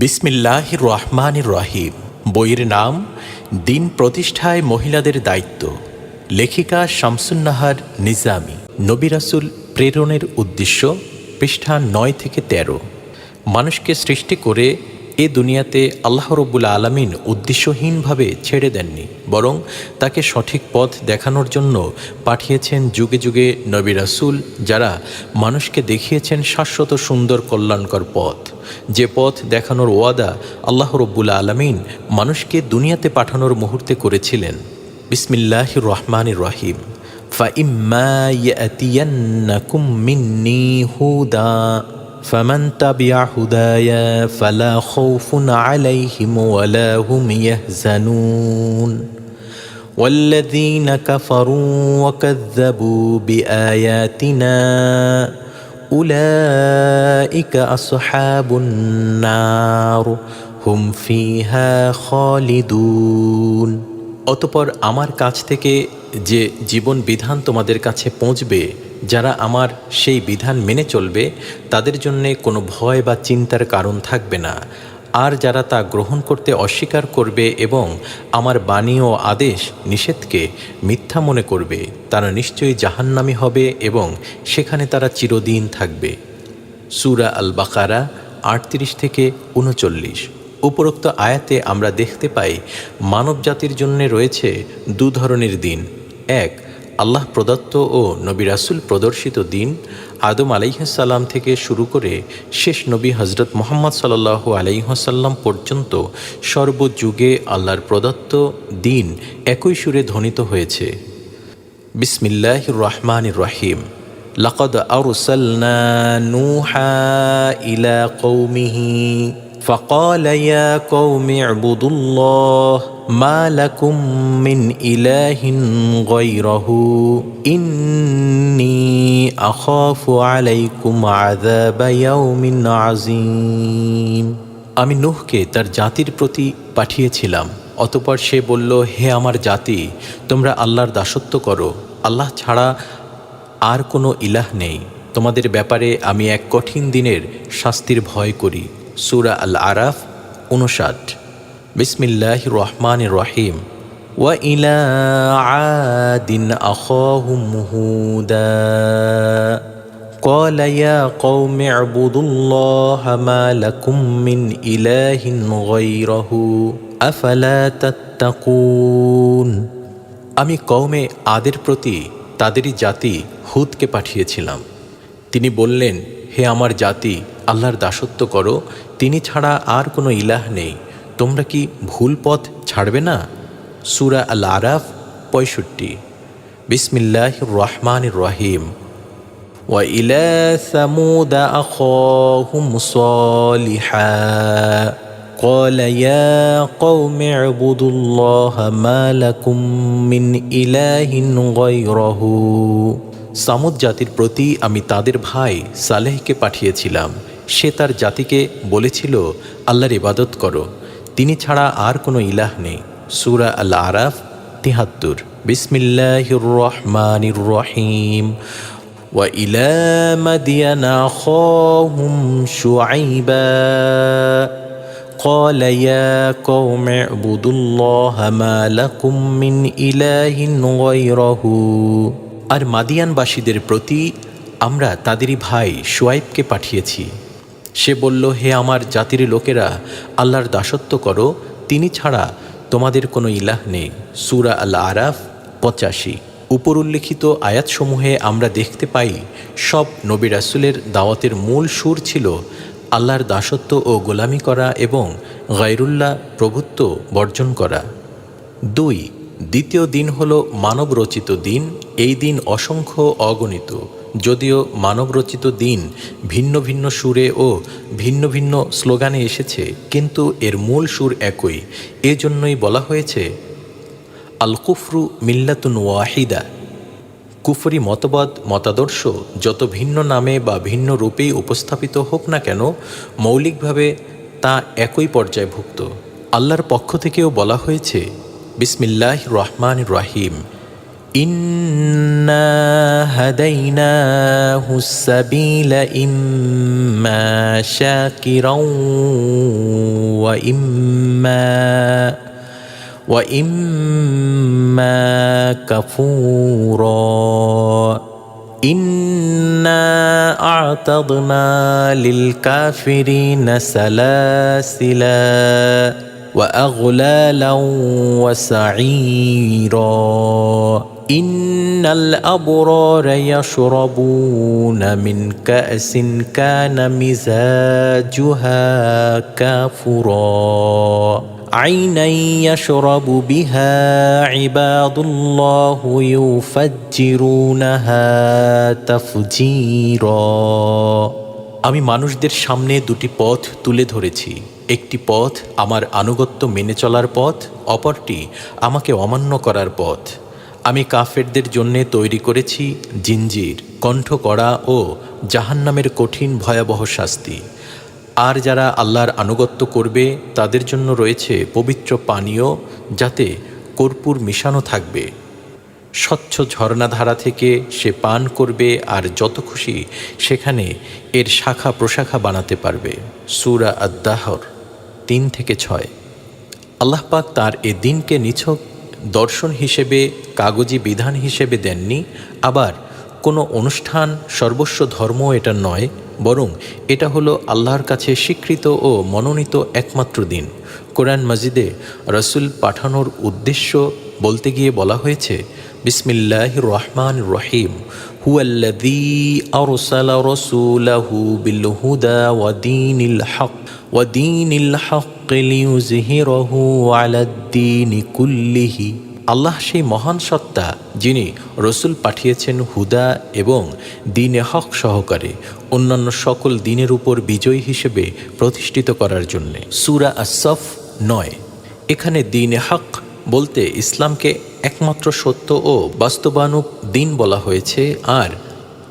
বিসমিল্লাহির রহমানির রহিম। বইয়ের নাম দিন প্রতিষ্ঠায় মহিলাদের দায়িত্ব। লেখিকা শামসুন্নাহার নিজামী। নবী রাসূল প্রেরণের উদ্দেশ্য, পৃষ্ঠা ৯ থেকে ১৩। মানুষকে সৃষ্টি করে এ দুনিয়াতে আল্লাহ রব্বুল আলামিন উদ্দেশ্যহীনভাবে ছেড়ে দেননি, বরং তাকে সঠিক পথ দেখানোর জন্য পাঠিয়েছেন যুগে যুগে নবী রাসূল, যারা মানুষকে দেখিয়েছেন শাশ্বত সুন্দর কল্যাণকর পথ। যে পথ দেখানোর ওয়াদা আল্লাহ রব্বুল আলামিন মানুষকে দুনিয়াতে পাঠানোর মুহূর্তে করেছিলেন। বিসমিল্লাহির রহমানির রহিম। ফাইম্মা ইয়াতিয়ান্নাকুম মিন্নী হুদা فمن تبع هدايا فلا خوف عليهم ولا هم يحزنون والذين كفروا وكذبوا بآياتنا أولئك أصحاب النار هم فيها خالدون। অতঃপর আমার কাছ থেকে যে জীবন বিধান তোমাদের কাছে পৌঁছবে, যারা আমার সেই বিধান মেনে চলবে তাদের জন্যে কোনো ভয় বা চিন্তার কারণ থাকবে না। আর যারা তা গ্রহণ করতে অস্বীকার করবে এবং আমার বাণী ও আদেশ নিষেধকে মিথ্যা মনে করবে, তারা নিশ্চয়ই জাহান্নামী হবে এবং সেখানে তারা চিরদিন থাকবে। সূরা আল বাকারা ৩৮ থেকে ৩৯। উপরোক্ত আয়াতে আমরা দেখতে পাই মানব জাতির জন্য রয়েছে দু ধরনের দিন। এক, আল্লাহ প্রদত্ত ও নবী রাসূল প্রদর্শিত দিন, আদম আলাইহিসসালাম থেকে শুরু করে শেষ নবী হজরত মুহাম্মদ সাল্লাল্লাহু আলাইহি ওয়াসাল্লাম পর্যন্ত সর্বযুগে আল্লাহর প্রদত্ত দিন একই সুরে ধ্বনিত হয়েছে। বিসমিল্লাহির রহমানির রহিম। লাকাদ আরসালনা নূহা ইলা কওমিহি فقال يا قوم اعبدوا الله ما لكم من إله غيره إني أخاف عليكم عذاب يوم عظيم। আমি নূহকে তার জাতির প্রতি পাঠিয়েছিলাম। অতঃপর সে বলল, হে আমার জাতি, তোমরা আল্লাহর দাসত্ব করো। আল্লাহ ছাড়া আর কোনো ইলাহ নেই। তোমাদের ব্যাপারে আমি এক কঠিন দিনের শাস্তির ভয় করি। সূরা আল আরাফ ৫৯। বিসমিল্লাহির রহমানির রহিম। ওয়া ইলা আদিন আখাহুম হুদা ক্বালা ইয়া কওমি ইবুদুল্লাহা মা লাকুম মিন ইলাহিন গায়রহু আফালা তাত্তাকুন। আমি কওমে আদের প্রতি তাদেরই জাতি হুদকে পাঠিয়েছিলাম। তিনি বললেন, হে আমার জাতি, আল্লাহর দাসত্ব করো, তিনি ছাড়া আর কোনো ইলাহ নেই। তোমরা কি ভুল পথ ছাড়বে না? সূরা আল আরাফ ৬৫। বিসমিল্লাহির রহমানির রহিম। ওয়া ইলা সামুদ আখাহুম সালিহা ক্বালা ইয়া কওমি ইবুদুল্লাহা মা লাকুম মিন ইলাহিন গায়রহু। সামুদ জাতির প্রতি আমি তাদের ভাই সালেহকে পাঠিয়েছিলাম। সে তার জাতিকে বলেছিল, আল্লাহর ইবাদত করো, তিনি ছাড়া আর কোনো ইলাহ নেই। সূরা আল আরাফ ৭৩। বিসমিল্লাহির রহমানির রহিম। ওয়া ইলা মাদিয়ানা আখাহুম শুআইবা ক্বালা ইয়া কওমি ইবুদুল্লাহা মা লাকুম মিন ইলাহিন গায়রহু। আর মাদিয়ানবাসীদের প্রতি আমরা তাদেরই ভাই শুআইবকে পাঠিয়েছি। সে বলল, হে আমার জাতির লোকেরা, আল্লাহর দাসত্ব করো, তিনি ছাড়া তোমাদের কোনো ইলাহ নেই। সূরা আল আরাফ ৮৫। উপর উল্লেখিত আয়াতসমূহে আমরা দেখতে পাই সব নবী রাসূলের দাওয়াতের মূল সুর ছিল আল্লাহর দাসত্ব ও গোলামি করা এবং গায়রুল্লাহ প্রভুত্ব বর্জন করা। ২, দ্বিতীয় দিন হল মানবরচিত দিন। এই দিন অসংখ্য অগণিত। যদিও মানবরচিত দিন ভিন্ন ভিন্ন সুরে ও ভিন্ন ভিন্ন স্লোগানে এসেছে, কিন্তু এর মূল সুর একই। এজন্যই বলা হয়েছে আল কুফরু মিল্লাতুন ওয়াহিদা। কুফরি মতবাদ, মতাদর্শ যত ভিন্ন নামে বা ভিন্ন রূপেই উপস্থাপিত হোক না কেন, মৌলিকভাবে তা একই পর্যায়ভুক্ত। আল্লাহর পক্ষ থেকেও বলা হয়েছে, বিসমিল্লাহির রহমানির রহিম। ইন্না হাদাইনাহুস সাবিলা ইম্মা শাকিরাও وإما كفورا إنا أعتضنا للكافرين سلاسلا وأغلالا وسعيرا إن الأبرار يشربون من كأس كان مزاجها كافورا عينا يشرب بها عباد الله يفجرونها تفجيرا আমি মানুষদের সামনে দুটি পথ তুলে ধরেছি, একটি পথ আমার আনুগত্য মেনে চলার পথ, অপরটি আমাকে অমান্য করার পথ। আমি কাফেরদের জন্যে তৈরি করেছি জিঞ্জির, কণ্ঠকড়া ও জাহান্নামের কঠিন ভয়াবহ শাস্তি। আর যারা আল্লাহর আনুগত্য করবে তাদের জন্য রয়েছে পবিত্র পানীয়, যাতে কর্পূর মিশানো থাকবে। স্বচ্ছ ঝর্ণাধারা থেকে সে পান করবে আর যত খুশি সেখানে এর শাখা প্রশাখা বানাতে পারবে। সূরা আদ-দাহর 3-6। আল্লাহ পাক তার এ দিনকে নিছক দর্শন হিসেবে, কাগজি বিধান হিসেবে দেননি। আবার কোনো অনুষ্ঠান, সর্বস্ব ধর্ম এটা নয়, বরং এটা হলো আল্লাহর কাছে স্বীকৃত ও মনোনীত একমাত্র দিন। কোরআন মাজিদে রসুল পাঠানোর উদ্দেশ্য বলতে গিয়ে বলা হয়েছে, বিসমিল্লাহির রহমানির রহিম, হুয়াল্লাযী আরসালা রাসূলাহু বিল হুদা ওয়া দীনিল হক লিইয়ুযহিরাহু আলাদ-দীনি কুল্লিহি। আল্লাহ সেই মহান সত্তা যিনি রসুল পাঠিয়েছেন হুদা এবং দ্বীনে হক সহকারে অন্যান্য সকল দ্বীনের উপর বিজয়ী হিসেবে প্রতিষ্ঠিত করার জন্যে। সূরা আস-সফ 9। এখানে দ্বীনে হক বলতে ইসলামকে একমাত্র সত্য ও বাস্তবানুক দ্বীন বলা হয়েছে, আর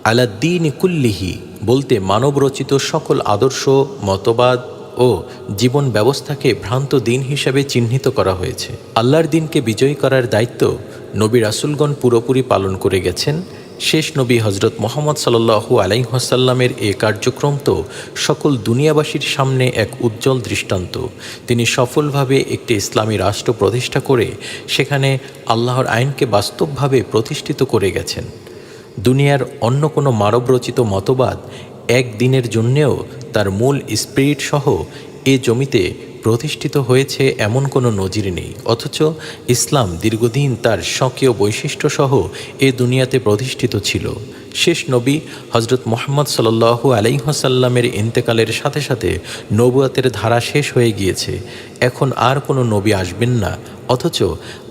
আলাদ-দীনি কুল্লিহি বলতে মানবরচিত সকল আদর্শ, মতবাদ ও জীবন ব্যবস্থাকে ভ্রান্ত দিন হিসাবে চিহ্নিত করা হয়েছে। আল্লাহর দিনকে বিজয়ী করার দায়িত্ব নবী রাসূলগণ পুরোপুরি পালন করে গেছেন। শেষ নবী হজরত মুহাম্মদ সাল্লাল্লাহু আলাইহি ওয়াসাল্লামের এ কার্যক্রম তো সকল দুনিয়াবাসীর সামনে এক উজ্জ্বল দৃষ্টান্ত। তিনি সফলভাবে একটি ইসলামী রাষ্ট্র প্রতিষ্ঠা করে সেখানে আল্লাহর আইনকে বাস্তবভাবে প্রতিষ্ঠিত করে গেছেন। দুনিয়ার অন্য কোনো মানবরচিত মতবাদ একদিনের জন্যেও তার মূল স্পিরিট সহ এ জমিতে প্রতিষ্ঠিত হয়েছে এমন কোনো নজির নেই। অথচ ইসলাম দীর্ঘদিন তার স্বকীয় বৈশিষ্ট্য সহ এ দুনিয়াতে প্রতিষ্ঠিত ছিল। শেষ নবী হজরত মুহাম্মদ সাল্লাল্লাহু আলাইহি ওয়াসাল্লামের ইন্তেকালের সাথে সাথে নবুয়তের ধারা শেষ হয়ে গিয়েছে। এখন আর কোনো নবী আসবেন না, অথচ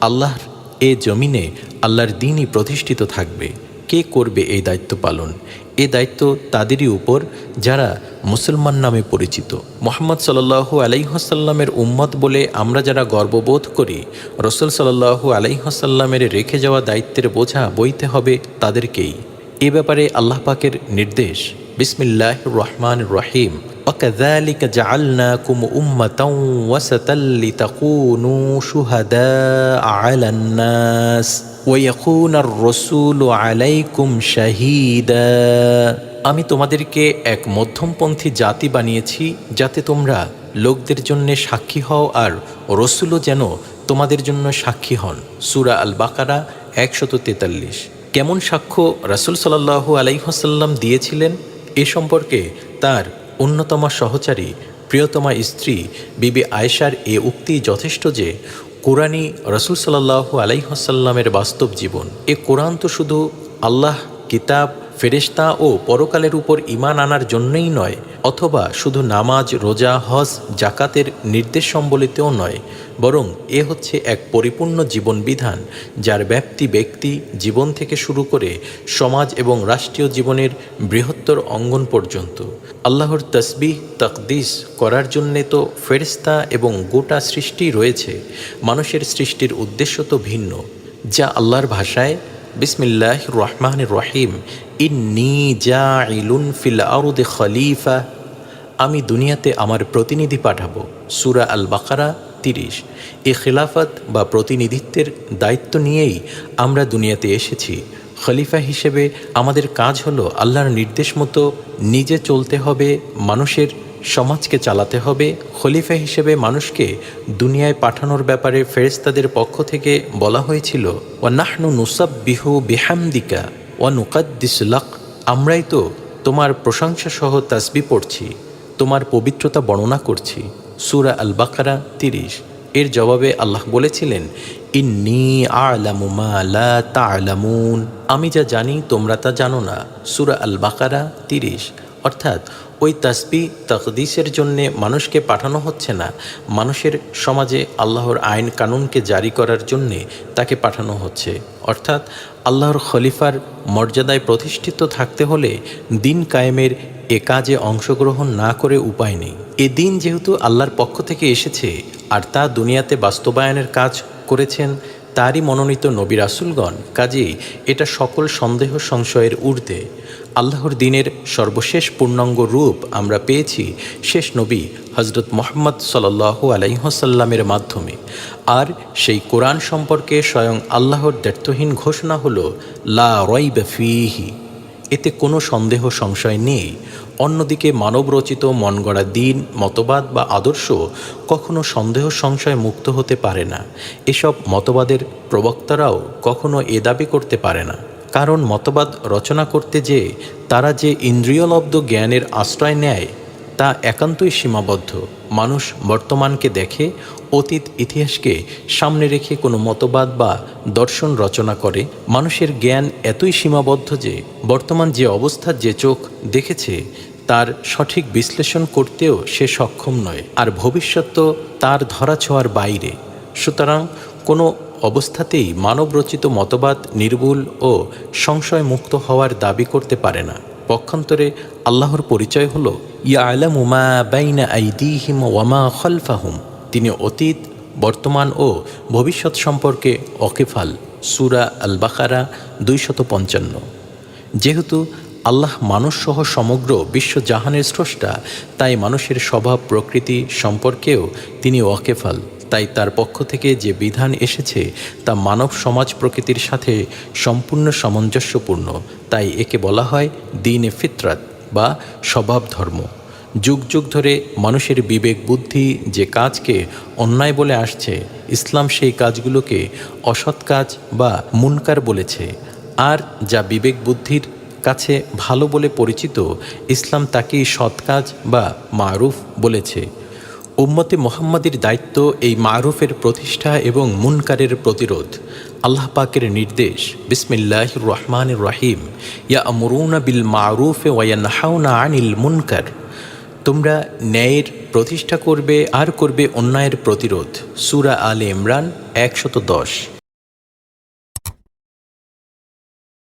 আল্লাহর এ জমিনে আল্লাহর দ্বীনই প্রতিষ্ঠিত থাকবে। কে করবে এই দায়িত্ব পালন? এ দায়িত্ব তাদেরই উপর যারা মুসলমান নামে পরিচিত। মুহাম্মদ সাল্লাল্লাহু আলাইহি ওয়াসাল্লামের উম্মত বলে আমরা যারা গর্ববোধ করি, রাসূল সাল্লাল্লাহু আলাইহি ওয়াসাল্লামের রেখে যাওয়া দায়িত্বের বোঝা বইতে হবে তাদেরকেই। এ ব্যাপারে আল্লাহ পাকের নির্দেশ, বিসমিল্লাহির রহমানির রহিম, وَكَذَلِكَ جَعَلْنَاكُمْ أُمَّةً وَسَطًا لِتَكُونُوا شُهَدَاءَ عَلَى النَّاسِ وَيَكُونَ الرَّسُولُ عَلَيْكُمْ شَهِيدًا। আমি তোমাদেরকে এক মধ্যমপন্থী জাতি বানিয়েছি যাতে তোমরা লোকদের জন্য সাক্ষী হও আর রসুলও যেন তোমাদের জন্য সাক্ষী হন। সূরা আল বাকারা 143। কেমন সাক্ষ্য রাসূল সাল্লাল্লাহু আলাইহি ওয়াসাল্লাম দিয়েছিলেন এ সম্পর্কে তার অন্যতম সহচারী প্রিয়তমা স্ত্রী বিবি আয়েশার এ উক্তি যথেষ্ট যে কোরআনই রাসূল সাল্লাল্লাহু আলাইহি ওয়াসাল্লামের বাস্তব জীবন। এ কোরআন তো শুধু আল্লাহ, কিতাব, ফেরেশতা ও পরকালের উপর ঈমান আনার জন্যই নয়, অথবা শুধু নামাজ, রোজা, হজ, জাকাতের নির্দেশ সম্বলিতও নয়, বরং এ হচ্ছে এক পরিপূর্ণ জীবন বিধান যার ব্যাপ্তি ব্যক্তি জীবন থেকে শুরু করে সমাজ এবং রাষ্ট্রীয় জীবনের বৃহত্তর অঙ্গন পর্যন্ত। আল্লাহর তসবিহ তাকদিস করার জন্যে তো ফেরেশতা এবং গোটা সৃষ্টি রয়েছে। মানুষের সৃষ্টির উদ্দেশ্য তো ভিন্ন, যা আল্লাহর ভাষায় বিসমিল্লাহির রহমানির রহিম, ইন্নী জাইলুন ফিল আরদি খলিফা, আমি দুনিয়াতে আমার প্রতিনিধি পাঠাবো। সূরা আল বাকারা 30। এই খিলাফত বা প্রতিনিধিত্বের দায়িত্ব নিয়েই আমরা দুনিয়াতে এসেছি। খলিফা হিসেবে আমাদের কাজ হলো আল্লাহর নির্দেশ মতো নিজে চলতে হবে, মানুষের সমাজকে চালাতে হবে। খলিফা হিসেবে মানুষকে দুনিয়ায় পাঠানোর ব্যাপারে ফেরেশতাদের পক্ষ থেকে বলা হয়েছিল, ওয়া নাহনু নুসাব্বিহু বিহামদিকা ওয়া নুকাদ্দিসু লাক, আমরাই তো তোমার প্রশংসা সহ তাসবিহ পড়ছি, তোমার পবিত্রতা বর্ণনা করছি। সূরা আল বাকারা 30। এর জবাবে আল্লাহ বলেছিলেন, ইন্নী আ'লামু মা লা তা'লামুন, আমি যা জানি তোমরা তা জানো না। সূরা আল বাকারা 30। অর্থাৎ ওই তাসবিহ তাকদিসের জন্যে মানুষকে পাঠানো হচ্ছে না, মানুষের সমাজে আল্লাহর আইন কানুনকে জারি করার জন্যে তাকে পাঠানো হচ্ছে। অর্থাৎ আল্লাহর খলিফার মর্যাদায় প্রতিষ্ঠিত থাকতে হলে দিন কায়েমের এ কাজে অংশগ্রহণ না করে উপায় নেই। এ দিন যেহেতু আল্লাহর পক্ষ থেকে এসেছে আর তা দুনিয়াতে বাস্তবায়নের কাজ করেছেন তারই মনোনীত নবী রাসূলগণ, কাজেই এটা সকল সন্দেহ সংশয়ের ঊর্ধ্বে। আল্লাহর দ্বীনের সর্বশেষ পূর্ণাঙ্গ রূপ আমরা পেয়েছি শেষ নবী হজরত মুহাম্মদ সাল্লাল্লাহু আলাইহি ওয়াসাল্লামের মাধ্যমে। আর সেই কোরআন সম্পর্কে স্বয়ং আল্লাহর দ্ব্যর্থহীন ঘোষণা হলো, লা রাইবা ফীহি, এতে কোনো সন্দেহ সংশয় নেই। অন্যদিকে মানবরচিত মন গড়া দিন, মতবাদ বা আদর্শ কখনো সন্দেহ সংশয় মুক্ত হতে পারে না। এসব মতবাদের প্রবক্তারাও কখনো এ দাবি করতে পারে না, কারণ মতবাদ রচনা করতে যেয়ে তারা যে ইন্দ্রিয়লব্ধ জ্ঞানের আশ্রয় নেয় তা একান্তই সীমাবদ্ধ। মানুষ বর্তমানকে দেখে, অতীত ইতিহাসকে সামনে রেখে কোনো মতবাদ বা দর্শন রচনা করে। মানুষের জ্ঞান এতই সীমাবদ্ধ যে বর্তমান যে অবস্থা যে চোখ দেখেছে তার সঠিক বিশ্লেষণ করতেও সে সক্ষম নয়, আর ভবিষ্যৎ তো তার ধরাছোঁয়ার বাইরে। সুতরাং কোনো অবস্থাতেই মানবরচিত মতবাদ নির্ভুল ও সংশয়মুক্ত হওয়ার দাবি করতে পারে না। পক্ষান্তরে আল্লাহর পরিচয় হলো, ইয়ালামু মা বাইনা আইদিহিম ওয়া মা খালফাহুম, তিনি অতীত, বর্তমান ও ভবিষ্যৎ সম্পর্কে ওয়াকিফাল। সূরা আল বাকারা 255। যেহেতু আল্লাহ মানুষসহ সমগ্র বিশ্বজাহানের স্রষ্টা, তাই মানুষের স্বভাব প্রকৃতি সম্পর্কেও তিনি ওয়াকিফাল। তাই তার পক্ষ থেকে যে বিধান এসেছে তা মানব সমাজ প্রকৃতির সাথে সম্পূর্ণ সামঞ্জস্যপূর্ণ। তাই একে বলা হয় দ্বীনে ফিতরাত বা স্বভাব ধর্ম। যুগ যুগ ধরে মানুষের বিবেক বুদ্ধি যে কাজকে অন্যায় বলে আসছে, ইসলাম সেই কাজগুলোকে অসৎ কাজ বা মুনকার বলেছে। আর যা বিবেক বুদ্ধির কাছে ভালো বলে পরিচিত, ইসলাম তাকেই সৎ কাজ বা মারুফ বলেছে। উম্মতে মুহাম্মাদের দায়িত্ব এই মারুফের প্রতিষ্ঠা এবং মুনকারের প্রতিরোধ। আল্লাহ পাকের নির্দেশ, বিসমিল্লাহির রহমানির রহিম, ইয়া'মুরুনা বিল মারুফ ওয়া ইয়ানহাউনা আনিল মুনকার, তোমরা ন্যায়ের প্রতিষ্ঠা করবে আর করবে অন্যায়ের প্রতিরোধ। সূরা আলে ইমরান 110।